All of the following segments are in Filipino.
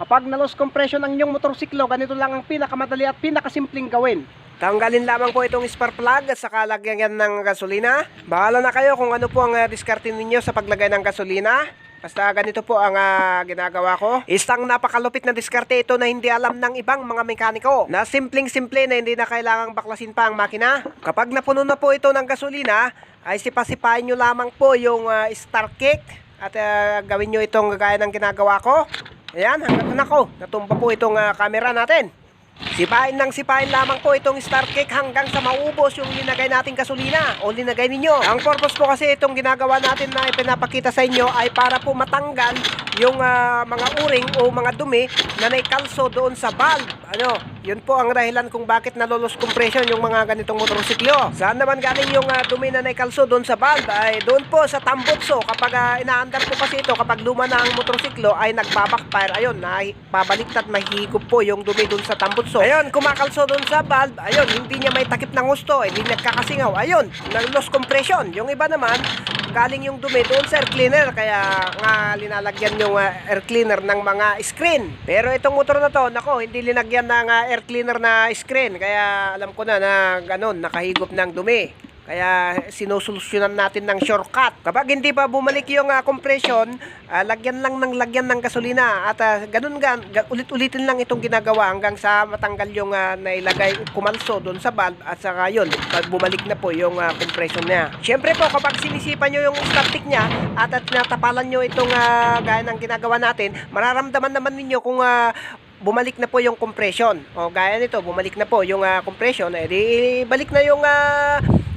Kapag na-loss compression ang inyong motorsiklo, ganito lang ang pinakamadali at pinakasimpleng gawin. Tanggalin lamang po itong spark plug at saka lagyan ng gasolina. Bahala na kayo kung ano po ang diskarte ninyo sa paglagay ng gasolina. Basta ganito po ang ginagawa ko. Isang napakalupit na diskarte ito na hindi alam ng ibang mga mekaniko. Na simpleng-simple na hindi na kailangang baklasin pa ang makina. Kapag napuno na po ito ng gasolina, ay sipasipain nyo lamang po yung start kick. At gawin nyo itong gaya ng ginagawa ko. Ayan, hanggang nako, natumba po itong camera natin. Sipain lamang po itong start kick hanggang sa maubos yung linagay nating gasolina o linagay ninyo. Ang purpose po kasi itong ginagawa natin na ipinapakita sa inyo ay para po matanggal yung mga uring o mga dumi na naikalso doon sa valve. Yun po ang dahilan kung bakit nalolos compression yung mga ganitong motorsiklo. Saan naman galing yung dumi na naikalso doon sa valve? Ay doon po sa tambutso. Kapag inaandar po kasi ito, kapag luma na ang motorsiklo ay nagbabackfire. Ayun, pabaliktad, mahigop po yung dumi doon sa tambutso. Ayun, kumakalso doon sa valve. Ayun, hindi niya may takip ng husto, hindi nagkakasingaw. Ayun, nalolos compression. Yung iba naman, galing yung dumi doon sa air cleaner, kaya nga linalagyan yung air cleaner ng mga screen. Pero itong motor na to, nako, hindi linagyan ng air cleaner na screen, kaya alam ko na ganun, nakahigop ng dumi. Kaya sinusolusyonan natin ng shortcut. Kapag hindi pa bumalik yung compression, lagyan ng gasolina at ganun ulit-ulitin lang itong ginagawa hanggang sa matanggal yung nailagay kumalso doon sa valve at saka yun, pag bumalik na po yung compression niya. Siyempre po, kapag sinisipan nyo yung static niya at tinatapalan nyo itong gaya ng ginagawa natin, mararamdaman naman ninyo kung bumalik na po yung compression. O gaya nito, bumalik na po yung compression, edi balik na yung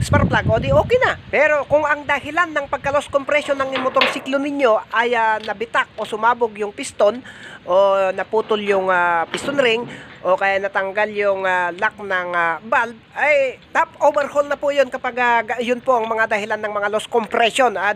spark plug, o di okay na. Pero kung ang dahilan ng pagka-loss compression ng motorsiklo ninyo ay nabitak o sumabog yung piston o naputol yung piston ring o kaya natanggal yung lock ng valve, ay top overhaul na po yun kapag yun po ang mga dahilan ng mga loss compression. Doon